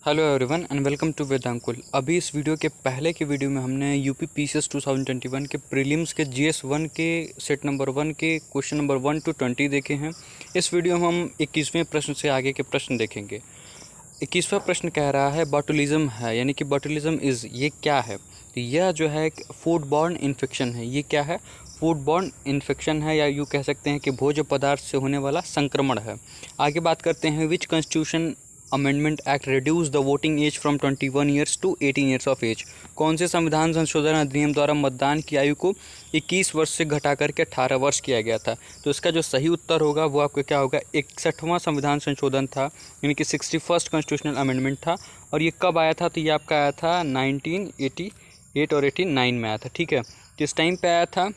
Hello everyone and welcome to Vedankul. अभी इस video के पहले के वीडियो में हमने यूपी पीसीएस 2021 के प्रीलिम्स के जीएस 1 के सेट नंबर 1 के क्वेश्चन नंबर 1 to 20 देखे हैं। इस वीडियो में हम 21वें प्रश्न से आगे के प्रश्न देखेंगे। 21वां प्रश्न कह रहा है बॉटुलिज्म है, यानी कि बॉटुलिज्म इज़ ये क्या है। तो यह जो है एक फूड बॉर्न इन्फेक्शन है। ये क्या है? फूड बॉर्न इन्फेक्शन है, या यूँ कह सकते हैं कि भोज्य पदार्थ से होने वाला संक्रमण है। आगे बात करते हैं which constitution amendment act reduce the voting age from 21 years to 18 years of age. कौन से संविधान संशोधन अधिनियम द्वारा मतदान की आयु को 21 वर्ष से घटा करके 18 वर्ष किया गया था? तो इसका जो सही उत्तर होगा वो आपका क्या होगा? 61वां संविधान संशोधन था, यानी कि 61st कॉन्स्टिट्यूशनल अमेंडमेंट था। और ये कब आया था? तो ये आपका आया था 1988 और 89 में आया था। ठीक है, किस टाइम पे आया था?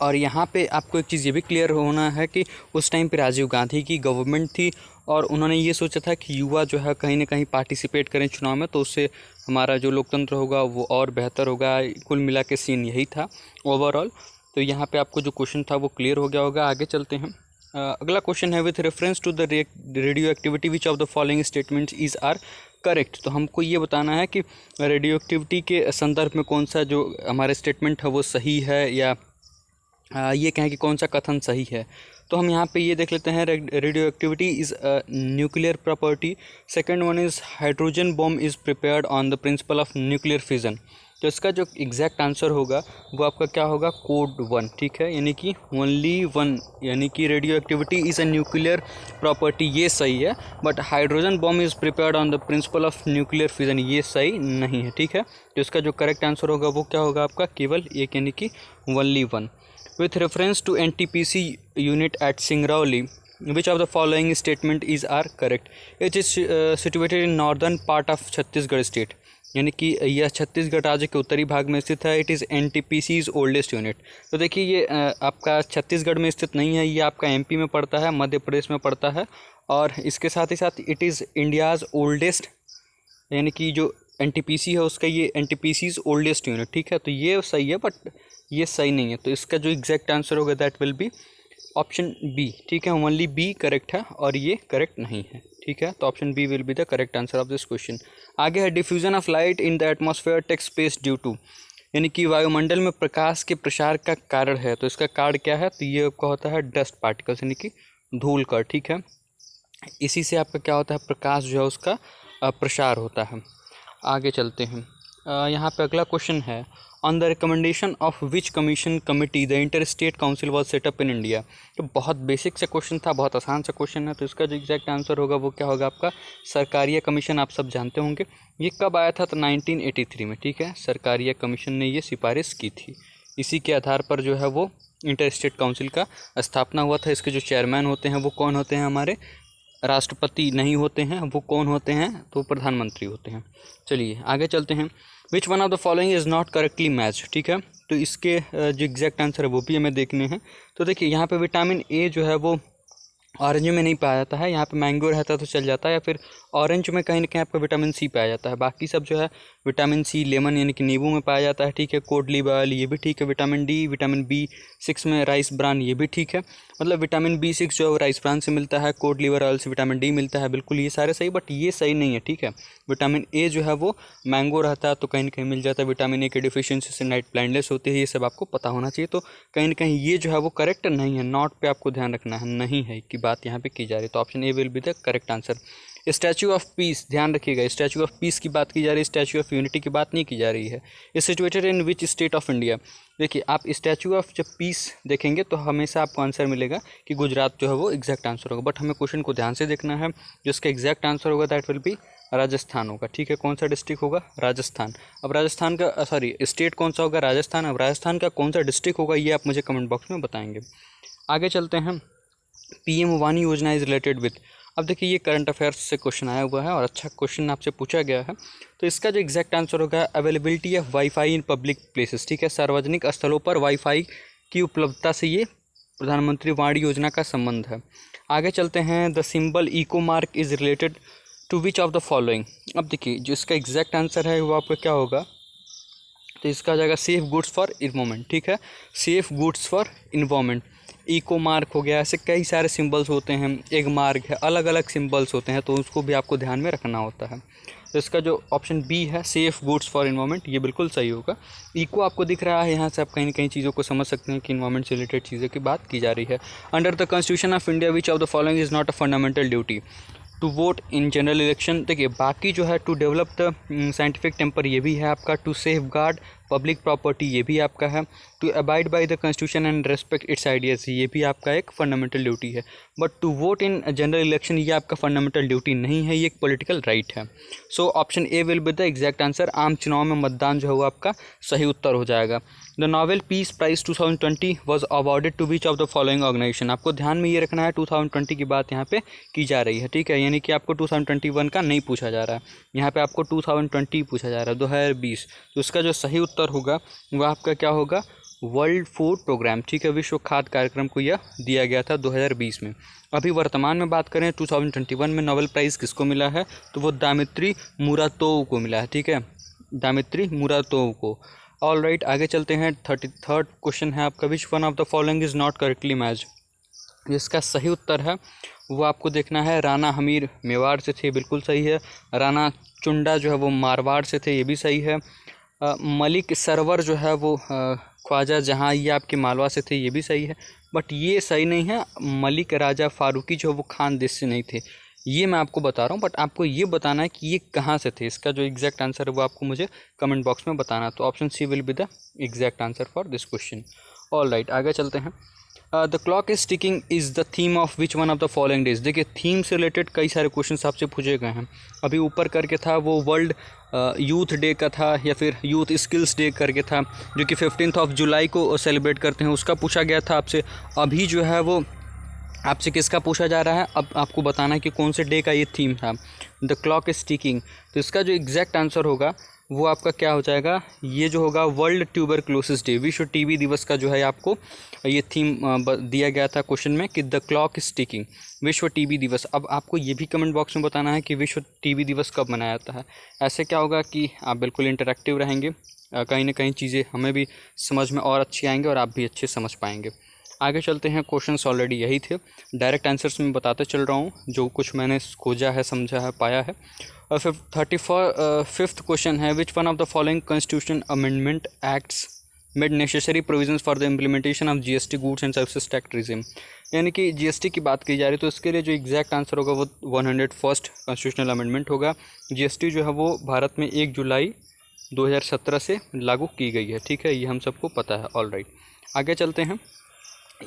और यहाँ पे आपको एक चीज़ ये भी क्लियर होना है कि उस टाइम पे राजीव गांधी की गवर्नमेंट थी और उन्होंने ये सोचा था कि युवा जो है कहीं ना कहीं पार्टिसिपेट करें चुनाव में, तो उससे हमारा जो लोकतंत्र होगा वो और बेहतर होगा। कुल मिला के सीन यही था ओवरऑल। तो यहाँ पे आपको जो क्वेश्चन था वो क्लियर हो गया होगा। आगे चलते हैं। अगला क्वेश्चन है with reference to the radioactivity which of the following statements is are correct. तो हमको ये बताना है कि रेडियो एक्टिविटी के संदर्भ में कौन सा जो हमारे स्टेटमेंट है वो सही है, या ये कहें कि कौन सा कथन सही है। तो हम यहाँ पे ये देख लेते हैं, radio activity is nuclear property. Second one is hydrogen bomb is prepared on the principle of nuclear fission. तो इसका जो एग्जैक्ट आंसर होगा वो आपका क्या होगा? कोड 1। ठीक है, यानी कि ओनली 1, यानी कि radio activity is a nuclear property, ये सही है। But hydrogen bomb is prepared on the principle of nuclear fission, ये सही नहीं है। ठीक है, तो इसका जो करेक्ट आंसर होगा वो क्या होगा आपका? केवल एक, यानी कि only 1। With reference to NTPC unit at Singrauli, which of the following statement is are correct? It is situated in northern part of Chhattisgarh state, यानी कि यह छत्तीसगढ़ राज्य के उत्तरी भाग में स्थित है। It is NTPC's oldest unit. तो देखिए ये आपका छत्तीसगढ़ में स्थित नहीं है, ये आपका MP में पड़ता है, मध्य प्रदेश में पड़ता है। और इसके साथ ही साथ इट इज़ इंडियाज़ ओल्डेस्ट, यानी कि जो NTPC है उसका ये NTPC's ओल्डेस्ट यूनिट। ठीक है, तो ये सही है बट ये सही नहीं है। तो इसका जो एग्जैक्ट आंसर होगा that will be option B. ठीक है, ओनली बी करेक्ट है और ये करेक्ट नहीं है। ठीक है, तो option B will be the correct answer of this question. आगे है diffusion of light in the atmosphere takes place due to, यानी कि वायुमंडल में प्रकाश के प्रसार का कारण है। तो इसका कारण क्या है? तो ये आपका होता है डस्ट पार्टिकल्स, यानी कि धूल कण। ठीक है, इसी से आपका क्या होता है? प्रकाश जो है उसका प्रसार होता है। आगे चलते हैं। यहाँ पे अगला क्वेश्चन है on the recommendation of which commission committee the inter state council was setup in India. तो बहुत बेसिक सा क्वेश्चन था, बहुत आसान सा क्वेश्चन है। तो इसका जो एग्जैक्ट आंसर होगा वो क्या होगा आपका? सरकारिया कमीशन। आप सब जानते होंगे ये कब आया था? तो 1983 में। ठीक है, सरकारिया कमीशन ने ये सिफारिश की थी। इसी के आधार पर जो है वो इंटर स्टेट काउंसिल का स्थापना हुआ था। इसके जो चेयरमैन होते हैं वो कौन होते हैं? हमारे राष्ट्रपति नहीं होते हैं, वो कौन होते हैं? तो प्रधानमंत्री होते हैं। चलिए आगे चलते हैं। विच one of the following is not correctly match. ठीक है, तो इसके जो एग्जैक्ट आंसर है वो भी हमें देखने हैं। तो देखिए यहाँ पे विटामिन ए जो है वो ऑरेंज में नहीं पाया जाता है, यहाँ पे मैंगो रहता तो चल जाता है, या फिर ऑरेंज में कहीं ना कहीं आपका विटामिन सी पाया जाता है। बाकी सब जो है विटामिन सी लेमन यानी कि नींबू में पाया जाता है। ठीक है, कोड लिव ऑयल ये भी ठीक है। विटामिन डी, विटामिन B6 में राइस ब्रान ये भी ठीक है। मतलब विटामिन B6 जो है राइस ब्रान से मिलता है, कोड लिवर ऑयल से विटामिन डी मिलता है। बिल्कुल ये सारे सही, बट ये सही नहीं है। ठीक है, विटामिन ए जो है वो मैंगो रहता है तो कहीं ना कहीं मिल जाता है। विटामिन ए की डिफिशियंसी से नाइट ब्लाइंडनेस होती है, ये सब आपको पता होना चाहिए। तो कहीं ना कहीं ये जो है वो करेक्ट नहीं है। नॉट पे आपको ध्यान रखना है, नहीं है की बात यहाँ पे की जा रही है। तो option A will be the correct answer. Statue of peace, ध्यान रखिएगा, स्टैचू ऑफ पीस की बात की जा रही है, स्टैचू ऑफ यूनिटी की बात नहीं की जा रही है। Is situated in which state of India. देखिए आप स्टैचू ऑफ जब पीस देखेंगे तो हमेशा आपको आंसर मिलेगा कि गुजरात जो है वो एग्जैक्ट आंसर होगा, बट हमें क्वेश्चन को ध्यान से देखना है। जिसका एग्जैक्ट आंसर होगा दैट विल बी राजस्थान होगा। ठीक है, कौन सा डिस्ट्रिक्ट होगा? राजस्थान। अब राजस्थान का स्टेट कौन सा होगा? राजस्थान। अब राजस्थान का कौन सा डिस्ट्रिक्ट होगा ये आप मुझे कमेंट बॉक्स में बताएंगे। आगे चलते हैं। PM वानी योजना इज़ रिलेटेड विथ। अब देखिए ये करंट अफेयर्स से क्वेश्चन आया हुआ है और अच्छा क्वेश्चन आपसे पूछा गया है। तो इसका जो एग्जैक्ट आंसर होगा availability of wifi in public places. ठीक है, सार्वजनिक स्थलों पर वाईफाई की उपलब्धता से ये प्रधानमंत्री वाणी योजना का संबंध है। आगे चलते हैं। The symbol eco mark is related to which of the following. अब देखिए जो इसका एग्जैक्ट आंसर है वो आपका क्या होगा? तो इसका आ जाएगा सेफ गुड्स फॉर इन्वायरमेंट। ठीक है, safe goods for environment. Eco mark हो गया, ऐसे कई सारे सिंबल्स होते हैं, एग मार्क है, अलग अलग सिंबल्स होते हैं, तो उसको भी आपको ध्यान में रखना होता है। तो इसका जो ऑप्शन बी है सेफ गुड्स फॉर इन्वायरमेंट, ये बिल्कुल सही होगा। इको आपको दिख रहा है, यहाँ से आप कहीं ना कहीं चीज़ों को समझ सकते हैं कि इन्वायरमेंट से रिलेटेड चीज़ों की बात की जा रही है। Under the constitution of India which of the following is not a fundamental duty to vote in general election. देखिए बाकी जो है to develop the scientific temper ये भी है आपका, to safeguard public property ये भी आपका है, to abide by the constitution and respect its ideas ये भी आपका एक फंडामेंटल ड्यूटी है। But to vote in general election ये आपका फंडामेंटल ड्यूटी नहीं है, ये एक पॉलिटिकल राइट है। सो option A will be the exact answer. आम चुनाव में मतदान जो है वो आपका सही उत्तर हो जाएगा। The Nobel peace prize 2020 was awarded to which of the following organisation. आपको ध्यान में ये रखना है 2020 की बात यहाँ पे की जा रही है, ठीक है, यानी कि आपको 2021 का नहीं पूछा जा रहा है, यहाँ पे आपको 2020 पूछा जा रहा है, 2020। तो इसका जो सही उत्तर होगा वह आपका क्या होगा, वर्ल्ड फूड प्रोग्राम, ठीक है, विश्व खाद्य कार्यक्रम को यह दिया गया था 2020 में। अभी वर्तमान में बात करें 2021 में नोबेल प्राइज़ किसको मिला है, तो वो दामित्री मुरातोव को मिला है, ठीक है, दामित्री मुरातोव को। ऑल राइट, आगे चलते हैं। 33rd क्वेश्चन है आपका, विच one of the following is not correctly match. जिसका सही उत्तर है वो आपको देखना है, राणा हमीर मेवाड़ से थे, बिल्कुल सही है। राणा चुंडा जो है वो मारवाड़ से थे, ये भी सही है। मलिक सरवर जो है वो ख्वाजा जहाँ ये आपके मालवा से थे, ये भी सही है। बट ये सही नहीं है, मलिक राजा फारूकी जो है वो खानदेश से नहीं थे, ये मैं आपको बता रहा हूँ। बट आपको ये बताना है कि ये कहाँ से थे, इसका जो एग्जैक्ट आंसर है वो आपको मुझे कमेंट बॉक्स में बताना। तो option C will be the exact answer for this question. All right, आगे चलते हैं। The clock is ticking is the theme of which one of the following days. देखिए थीम से रिलेटेड कई सारे क्वेश्चन आपसे पूछे गए हैं। अभी ऊपर करके था वो वर्ल्ड यूथ डे का था, या फिर यूथ स्किल्स डे करके था, जो कि 15 जुलाई को सेलिब्रेट करते हैं, उसका पूछा गया था आपसे। अभी जो है वो आपसे किसका पूछा जा रहा है, अब आपको बताना है कि कौन से डे का ये थीम था, द क्लॉक इज टिकिंग। तो इसका जो एग्जैक्ट आंसर होगा वो आपका क्या हो जाएगा, ये जो होगा वर्ल्ड ट्यूबरक्लोसिस डे, विश्व टीबी दिवस का जो है आपको ये थीम दिया गया था क्वेश्चन में कि द क्लॉक इज टिकिंग, विश्व टीबी दिवस। अब आपको ये भी कमेंट बॉक्स में बताना है कि विश्व टीबी दिवस कब मनाया जाता है। ऐसे क्या होगा कि आप बिल्कुल इंटरेक्टिव रहेंगे, कहीं ना कहीं चीज़ें हमें भी समझ में और अच्छी आएंगे और आप भी अच्छे समझ पाएंगे। आगे चलते हैं, क्वेश्चंस ऑलरेडी यही थे, डायरेक्ट आंसर्स में बताते चल रहा हूँ जो कुछ मैंने खोजा है, समझा है, पाया है। 35th क्वेश्चन है, which one of the following constitution amendment acts made necessary provisions for the implementation of GST goods and services tax regime. यानी कि जीएसटी की बात की जा रही है, तो इसके लिए जो एग्जैक्ट आंसर होगा वो 101st कॉन्स्टिट्यूशनल अमेंडमेंट होगा। जीएसटी जो है वो भारत में 1 जुलाई 2017 से लागू की गई है, ठीक है, ये हम सबको पता है। ऑल राइट, आगे चलते हैं।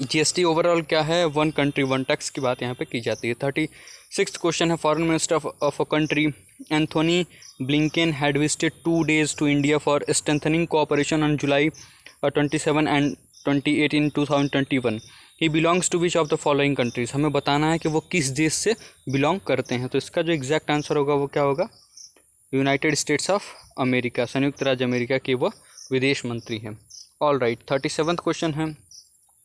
जीएसटी ओवरऑल क्या है, वन कंट्री वन टैक्स की बात यहाँ पे की जाती है। 36th क्वेश्चन है, foreign minister of a country Antony Blinken had visited 2 days to India for strengthening cooperation on July 27 and 28 in 2021। He belongs to which of the following countries. हमें बताना है कि वो किस देश से बिलोंग करते हैं। तो इसका जो एग्जैक्ट आंसर होगा वो क्या होगा, यूनाइटेड स्टेट्स ऑफ अमेरिका, संयुक्त राज्य अमेरिका के वह विदेश मंत्री हैं। ऑल राइट, 37th क्वेश्चन है,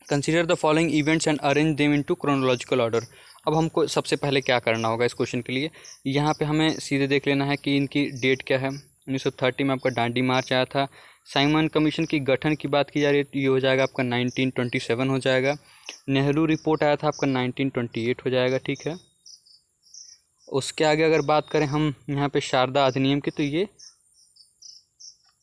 consider the following events and arrange them into chronological order. अब हमको सबसे पहले क्या करना होगा इस क्वेश्चन के लिए, यहाँ पे हमें सीधे देख लेना है कि इनकी डेट क्या है। 1930 में आपका डांडी मार्च आया था। साइमन कमीशन की गठन की बात की जा रही है, तो ये हो जाएगा आपका 1927 हो जाएगा। नेहरू रिपोर्ट आया था आपका 1928 हो जाएगा, ठीक है। उसके आगे अगर बात करें हम यहाँ पे शारदा अधिनियम की, तो ये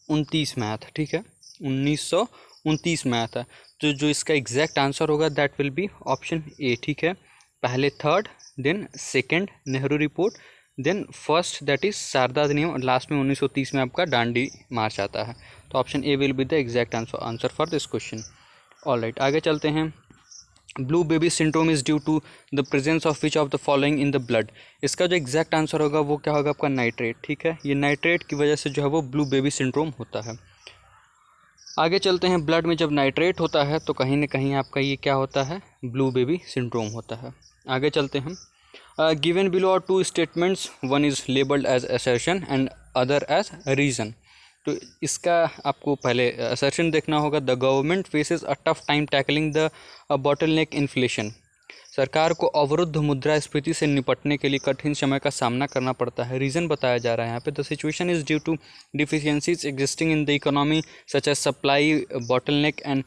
29 में आया था, ठीक है, 1929 में आया था। तो जो इसका एग्जैक्ट आंसर होगा that will be option A, ठीक है। पहले third, then second Nehru report, then first that is Sharda अधिनियम, और लास्ट में 1930 में आपका डांडी मार्च आता है। तो option A will be the exact answer for this question. All right, आगे चलते हैं। Blue baby syndrome is due to the presence of which of the following in the blood. इसका जो एग्जैक्ट आंसर होगा वो क्या होगा आपका, नाइट्रेट, ठीक है। ये नाइट्रेट की वजह से जो है वो ब्लू बेबी सिंड्रोम होता है। आगे चलते हैं, ब्लड में जब नाइट्रेट होता है तो कहीं ना कहीं आपका ये क्या होता है, ब्लू बेबी सिंड्रोम होता है। आगे चलते हैं, given below are 2 statements, one is labelled as assertion and other as reason. तो इसका आपको पहले असर्शन देखना होगा, the government faces a tough time tackling the bottleneck inflation. सरकार को अवरुद्ध मुद्रास्फीति से निपटने के लिए कठिन समय का सामना करना पड़ता है। रीज़न बताया जा रहा है यहाँ पे, the situation is due to deficiencies existing in the economy such as supply bottleneck and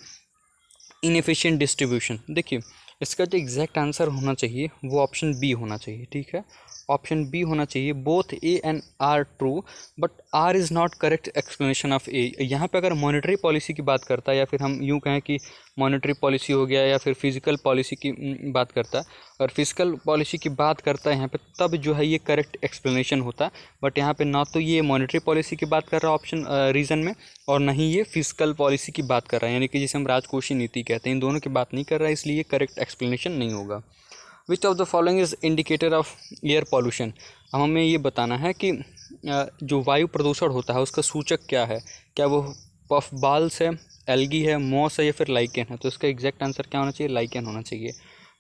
inefficient distribution. देखिए इसका जो एग्जैक्ट आंसर होना चाहिए वो ऑप्शन बी होना चाहिए, ठीक है, ऑप्शन बी होना चाहिए। Both A and R true but R is not correct explanation of A. यहाँ पे अगर मॉनेटरी पॉलिसी की बात करता है या फिर हम यूँ कहें कि मॉनेटरी पॉलिसी हो गया या फिर फिजिकल पॉलिसी की बात करता है और फिजिकल पॉलिसी की बात करता है यहाँ पे, तब जो है ये करेक्ट एक्सप्लेनेशन होता है। बट यहाँ पे ना तो ये मॉनेटरी पॉलिसी की बात कर रहा है ऑप्शन रीज़न में, और ना ही ये फिजिकल पॉलिसी की बात कर रहा है, यानी कि जिसे हम राजकोषीय नीति कहते हैं, इन दोनों की बात नहीं कर रहा है, इसलिए ये करेक्ट एक्सप्लेनेशन नहीं होगा। विच of the following is indicator of air pollution. अब हमें ये बताना है कि जो वायु प्रदूषण होता है उसका सूचक क्या है, क्या वो पफ बाल्स है, एल्गी है, मॉस है या फिर लाइकेन है। तो इसका एग्जैक्ट आंसर क्या होना चाहिए, लाइकेन होना चाहिए।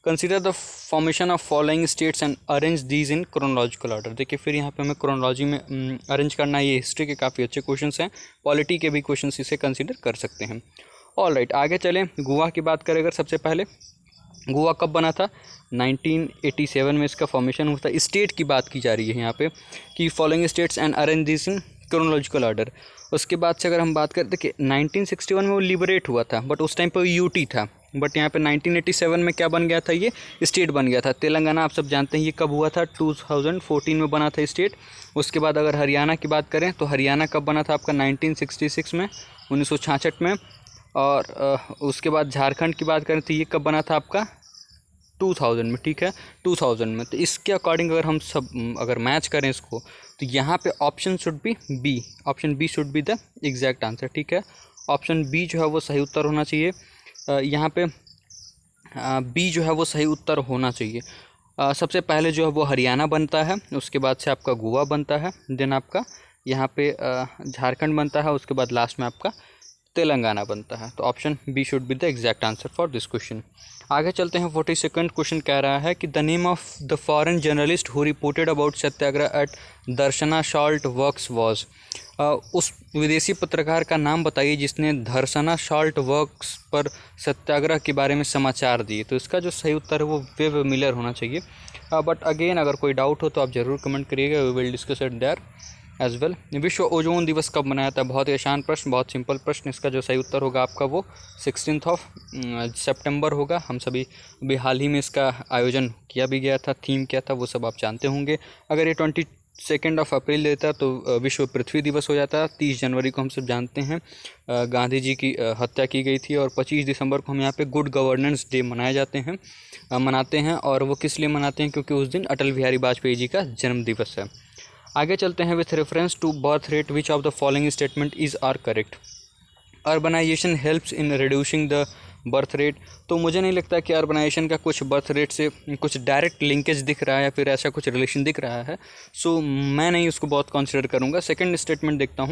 Consider the formation of following states and arrange these in chronological order. देखिए फिर यहाँ पे हमें क्रोनोलॉजी में अरेंज करना है। ये हिस्ट्री के काफ़ी अच्छे क्वेश्चंस हैं, पॉलिटी के भी क्वेश्चंस इसे कंसिडर कर सकते हैं। ऑल राइट, आगे चलें। गोवा की बात करें अगर सबसे पहले, गोवा कब बना था, 1987 में इसका फॉर्मेशन हुआ था। स्टेट की बात की जा रही है यहाँ पे कि following states and arrange this in chronological order. उसके बाद से अगर हम बात करते कि 1961 में वो लिबरेट हुआ था, बट उस टाइम पर यूटी था, बट यहाँ पे 1987 में क्या बन गया था, ये स्टेट बन गया था। तेलंगाना आप सब जानते हैं ये कब हुआ था, 2014 में बना था स्टेट। उसके बाद अगर हरियाणा की बात करें तो हरियाणा कब बना था आपका, 1966 में, 1966 में। और उसके बाद झारखंड की बात करें तो ये कब बना था आपका, 2000 में, ठीक है, 2000 में। तो इसके अकॉर्डिंग अगर हम सब अगर मैच करें इसको, तो यहाँ पे option should be B, option B should be the exact answer, ठीक है। ऑप्शन बी जो है वो सही उत्तर होना चाहिए। यहाँ पे बी जो है वो सही उत्तर होना चाहिए। सबसे पहले जो है वो हरियाणा बनता है, उसके बाद से आपका गोवा बनता है, देन आपका यहाँ पे झारखंड बनता है, उसके बाद लास्ट में आपका तेलंगाना बनता है। तो option B should be the exact answer for this question. आगे चलते हैं। 42nd क्वेश्चन कह रहा है कि the name of the foreign journalist who reported about satyagraha at Dharasana salt works was. उस विदेशी पत्रकार का नाम बताइए जिसने धरसना सॉल्ट वर्क्स पर सत्याग्रह के बारे में समाचार दिए। तो इसका जो सही उत्तर है वो वेब मिलर होना चाहिए। बट अगेन अगर कोई डाउट हो तो आप ज़रूर कमेंट करिएगा, we will discuss it there as well. विश्व ओजोन दिवस कब मनाया था, बहुत ही आसान प्रश्न, बहुत सिंपल प्रश्न। इसका जो सही उत्तर होगा आपका वो 16 सितंबर होगा। हम सभी अभी हाल ही में इसका आयोजन किया भी गया था, थीम क्या था वो सब आप जानते होंगे। अगर ये 22 अप्रैल देता तो विश्व पृथ्वी दिवस हो जाता। 30 जनवरी को हम सब जानते हैं गांधी जी की हत्या की गई थी, और 25 दिसंबर को हम यहाँ पे गुड गवर्नेंस डे मनाते हैं। और वो किस लिए मनाते हैं, क्योंकि उस दिन अटल बिहारी वाजपेयी जी का जन्म दिवस है। आगे चलते हैं। With reference to birth rate which of the following statement is are correct. Urbanisation helps in reducing the birth rate. तो मुझे नहीं लगता कि अर्बनाइजेशन का कुछ बर्थ रेट से कुछ डायरेक्ट लिंकेज दिख रहा है या फिर ऐसा कुछ रिलेशन दिख रहा है, सो मैं नहीं उसको बहुत कंसिडर करूँगा। सेकंड स्टेटमेंट देखते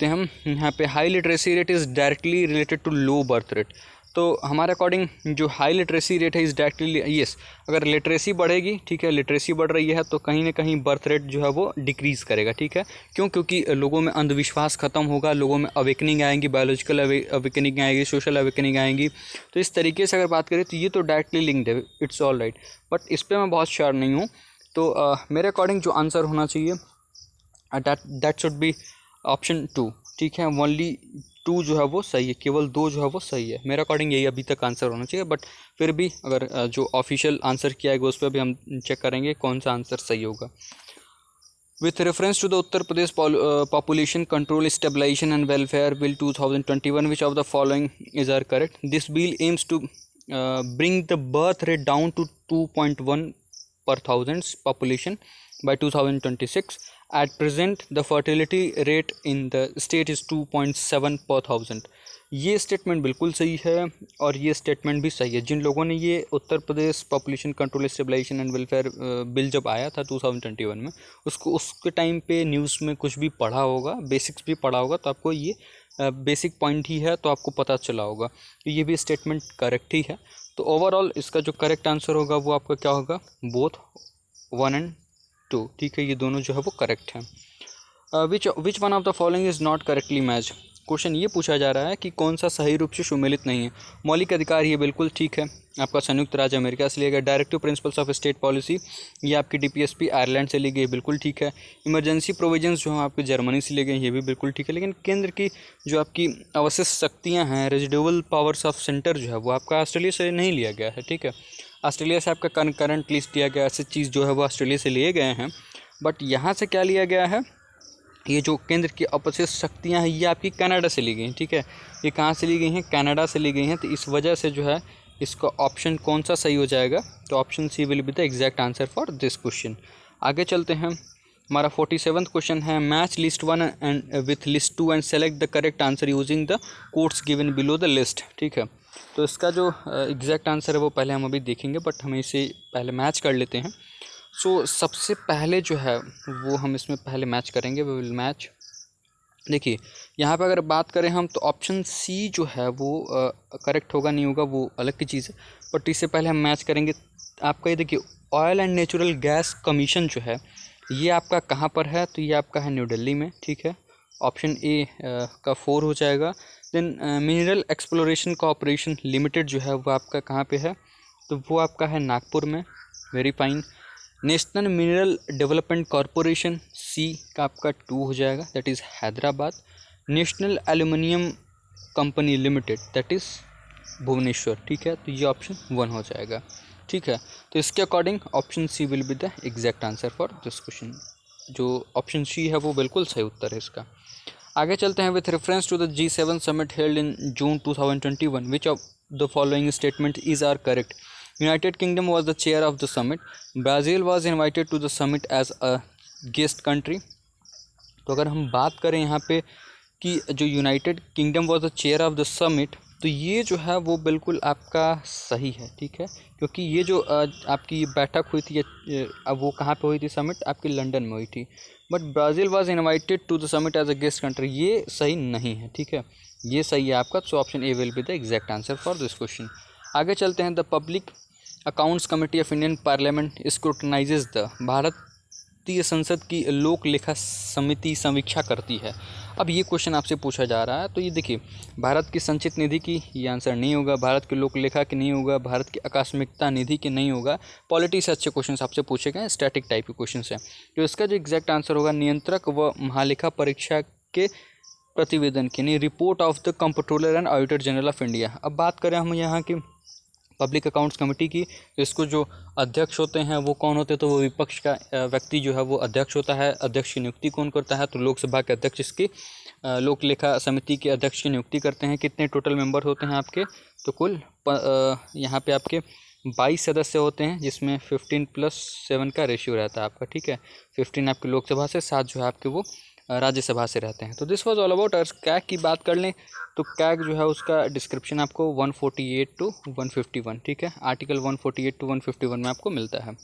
हैं हम यहाँ पे, high literacy rate is directly related to low birth rate. तो हमारे अकॉर्डिंग जो हाई लिटरेसी रेट है इज़ डायरेक्टली यस, अगर लिटरेसी बढ़ेगी, ठीक है, लिटरेसी बढ़ रही है तो कहीं ना कहीं बर्थ रेट जो है वो डिक्रीज़ करेगा, ठीक है। क्यों, क्योंकि लोगों में अंधविश्वास खत्म होगा, लोगों में अवेकनिंग आएंगी, बायोलॉजिकल अवेकनिंग आएगी, सोशल अवेकनिंग आएंगी। तो इस तरीके से अगर बात करें तो ये तो डायरेक्टली लिंक्ड है, इट्स ऑल राइट। बट इस पर मैं बहुत श्योर नहीं हूँ। तो मेरे अकॉर्डिंग जो आंसर होना चाहिए दैट शुड बी ऑप्शन 2, ठीक है। ओनली 2 जो है वो सही है, केवल 2 जो है वो सही है। मेरे अकॉर्डिंग यही अभी तक आंसर होना चाहिए। बट फिर भी अगर जो ऑफिशियल आंसर किया है उस पर भी हम चेक करेंगे कौन सा आंसर सही होगा। With reference to the Uttar Pradesh population control stabilisation and welfare bill 2021 which of the following is are correct. This bill aims to bring the birth rate down to 2.1 per thousand population by 2026. At present, the fertility rate in the state is 2.7 per thousand. ये statement बिल्कुल सही है और ये statement भी सही है। जिन लोगों ने ये Uttar Pradesh population control stabilisation and welfare bill जब आया था 2021 में, उसके टाइम पे न्यूज़ में कुछ भी पढ़ा होगा, बेसिक्स भी पढ़ा होगा, तो आपको ये बेसिक पॉइंट ही है तो आपको पता चला होगा कि ये भी स्टेटमेंट करेक्ट ही है। तो ओवरऑल इसका जो करेक्ट आंसर होगा वो आपका क्या होगा, बोथ 1 and 2, ठीक है, ये दोनों जो है वो करेक्ट हैं। विच one of the following is not correctly match. Question ये पूछा जा रहा है कि कौन सा सही रूप से सुमेलित नहीं है। मौलिक अधिकार ये बिल्कुल ठीक है, आपका संयुक्त राज्य अमेरिका से लिया गया। Directive principles of state policy ये आपकी डीपीएसपी आयरलैंड से ली गई, बिल्कुल ठीक है। इमरजेंसी प्रोविजंस जो हैं आपके जर्मनी से लिए गए, ये भी बिल्कुल ठीक है। लेकिन केंद्र की जो आपकी अवशिष्ट शक्तियाँ हैं, रेजिडुअल पावर्स ऑफ सेंटर जो है वो आपका ऑस्ट्रेलिया से नहीं लिया गया है, ठीक है। ऑस्ट्रेलिया से आपका करंट लिस्ट दिया गया, ऐसी चीज़ जो है वो ऑस्ट्रेलिया से लिए गए हैं। बट यहाँ से क्या लिया गया है, ये जो केंद्र की अवशिष्ट शक्तियाँ हैं ये आपकी कनाडा से ली गई हैं, ठीक है। ये कहाँ से ली गई हैं, कनाडा से ली गई हैं। तो इस वजह से जो है इसका ऑप्शन कौन सा सही हो जाएगा, तो option C will be the exact answer for this question. आगे चलते हैं, हमारा 47वां क्वेश्चन है, match list 1 and with list 2 and select the correct answer using the codes given below the list, ठीक है। तो इसका जो एग्जैक्ट आंसर है वो पहले हम अभी देखेंगे, बट हम इसे पहले मैच कर लेते हैं। सो सबसे पहले जो है वो हम इसमें पहले मैच करेंगे, वी विल मैच। देखिए यहाँ पे अगर बात करें हम, तो ऑप्शन सी जो है वो करेक्ट होगा नहीं होगा वो अलग की चीज़ है, बट इससे पहले हम मैच करेंगे। आपका ये देखिए, oil and natural gas commission जो है ये आपका कहाँ पर है, तो ये आपका है न्यू दिल्ली में, ठीक है। ऑप्शन ए का 4 हो जाएगा। Then mineral exploration corporation limited जो है वो आपका कहाँ पे है, तो वो आपका है नागपुर में, very fine. National mineral development corporation C का आपका 2 हो जाएगा, that is Hyderabad. National aluminium company limited that is Bhubaneswar, ठीक है। तो ये ऑप्शन 1 हो जाएगा, ठीक है। तो इसके according option C will be the exact answer for this question. जो ऑप्शन सी है वो बिल्कुल सही उत्तर है इसका। आगे चलते हैं, with reference to the G7 summit held in June 2021 which of the following statement is are correct. United Kingdom was the chair of the summit. Brazil was invited to the summit as a guest country. तो अगर हम बात करें यहाँ पे कि जो United kingdom was the chair of the summit, तो ये जो है वो बिल्कुल आपका सही है, ठीक है। क्योंकि ये जो आपकी बैठक हुई थी, अब वो कहाँ पे हुई थी समिट, आपकी लंदन में हुई थी। But Brazil was invited to the summit as a guest country, ये सही नहीं है, ठीक है। ये सही है आपका, so option A will be the exact answer for this question. आगे चलते हैं, the public accounts committee of Indian parliament scrutinises the, भारतीय संसद की लोक लेखा समिति समीक्षा करती है। अब ये क्वेश्चन आपसे पूछा जा रहा है, तो ये देखिए, भारत की संचित निधि की ये आंसर नहीं होगा, भारत के लोक लेखा की नहीं होगा, भारत की आकस्मिकता निधि की नहीं होगा। पॉलिटी से अच्छे क्वेश्चन आपसे पूछे गए, स्टैटिक टाइप के क्वेश्चन है। तो इसका जो एग्जैक्ट आंसर होगा, नियंत्रक व महालेखा परीक्षा के प्रतिवेदन की, नहीं, report of the comptroller and auditor general of India. अब बात करें हम यहाँ की पब्लिक अकाउंट्स कमेटी की, तो इसको जो अध्यक्ष होते हैं वो कौन होते हैं, तो वो विपक्ष का व्यक्ति जो है वो अध्यक्ष होता है। अध्यक्ष की नियुक्ति कौन करता है, तो लोकसभा के अध्यक्ष इसकी लोक लेखा समिति के अध्यक्ष की नियुक्ति करते हैं। कितने टोटल मेंबर होते हैं आपके, तो कुल यहाँ पे आपके 22 सदस्य होते हैं, जिसमें 15+7 का रेशियो रहता है आपका, ठीक है। 15 आपके लोकसभा से, 7 जो है आपके वो राज्यसभा से रहते हैं। तो this was all about ours. CAG की बात कर लें तो कैग जो है उसका डिस्क्रिप्शन आपको 148 to 151, ठीक है। आर्टिकल 148 to 151 में आपको मिलता है।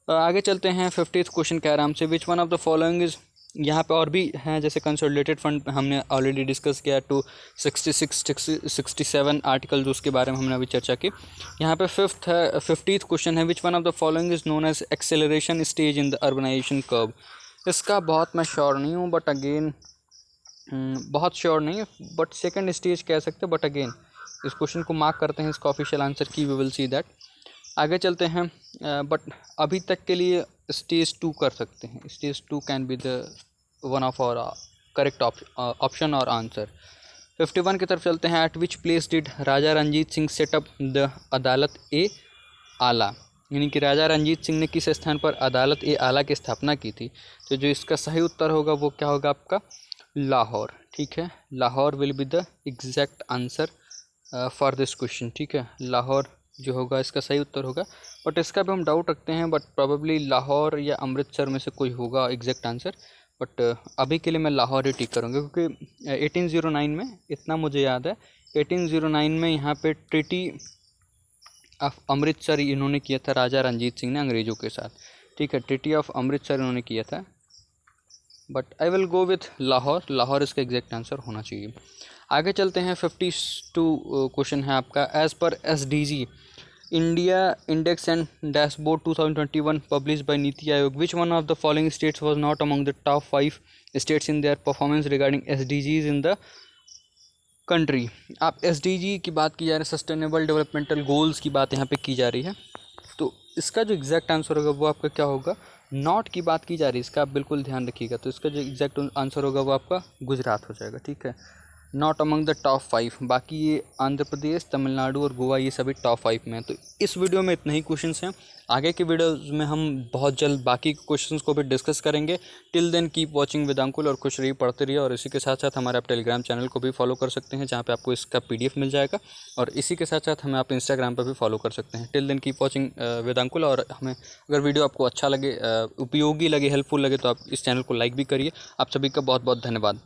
आगे चलते हैं, 50th क्वेश्चन के आराम से, विच one of the following is, यहाँ पे और भी हैं, जैसे कंसोलिडेटेड फंड हमने ऑलरेडी डिस्कस किया, 266-67 आर्टिकल जो उसके बारे में हमने अभी चर्चा की। यहाँ पे 50th क्वेश्चन है, which one of the following is known as acceleration stage in the urbanization curve. इसका बहुत मैं श्योर नहीं हूँ, बट अगेन बहुत श्योर नहीं है, बट सेकंड स्टेज कह सकते हैं, बट अगेन इस क्वेश्चन को मार्क करते हैं इसका ऑफिशियल आंसर की, वी विल सी दैट। आगे चलते हैं, बट अभी तक के लिए स्टेज 2 कर सकते हैं। Stage 2 can be the one of our correct option और आंसर। 51 की तरफ चलते हैं, at which place did Raja Ranjit Singh set up the Adalat e आला, यानी कि राजा रंजीत सिंह ने किस स्थान पर अदालत ए आला की स्थापना की थी। तो जो इसका सही उत्तर होगा वो क्या होगा आपका, लाहौर, ठीक है। Lahore will be the exact answer for this question, ठीक है। लाहौर जो होगा इसका सही उत्तर होगा, बट इसका भी हम डाउट रखते हैं, बट प्रोबेबली लाहौर या अमृतसर में से कोई होगा एग्जैक्ट आंसर। बट अभी के लिए मैं लाहौर ही टिक करूँगा, क्योंकि 1809 में इतना मुझे याद है, 1809 में यहाँ पे ट्रीटी ऑफ अमृतसर इन्होंने किया था राजा रंजीत सिंह ने अंग्रेज़ों के साथ, ठीक है। ट्रीटी ऑफ अमृतसर इन्होंने किया था, but I will go with Lahore. Lahore इसका एग्जैक्ट आंसर होना चाहिए। आगे चलते हैं, 52 क्वेश्चन है आपका, as per SDG India index and dashboard 2021 publish by NITI Aayog, which one of the following states was not among the top 5 states in their performance regarding SDGs in the country. आप SDG की बात की जा रही है, sustainable developmental goals की बात यहाँ पे की जा रही है, तो इसका जो एग्जैक्ट आंसर होगा वो आपका क्या होगा, नॉट की बात की जा रही है, इसका आप बिल्कुल ध्यान रखिएगा। तो इसका जो एग्जैक्ट आंसर होगा वो आपका गुजरात हो जाएगा, ठीक है। नॉट अमंग द टॉप 5, बाकी ये आंध्र प्रदेश, तमिलनाडु और गोवा ये सभी टॉप 5 में हैं। तो इस वीडियो में इतने ही क्वेश्चंस हैं। आगे के वीडियोज़ में हम बहुत जल्द बाकी क्वेश्चंस को भी डिस्कस करेंगे। Till then keep watching Vedankul और खुश रहिए, पढ़ते रहिए। और इसी के साथ साथ हमारे आप टेलीग्राम चैनल को भी फॉलो कर सकते हैं, जहाँ पे आपको इसका PDF मिल जाएगा। और इसी के साथ साथ हमें आप इंस्टाग्राम पर भी फॉलो कर सकते हैं। Till then keep watching Vedankul. और हमें अगर वीडियो आपको अच्छा लगे, उपयोगी लगे, हेल्पफुल लगे, तो आप इस चैनल को लाइक भी करिए। आप सभी का बहुत बहुत धन्यवाद।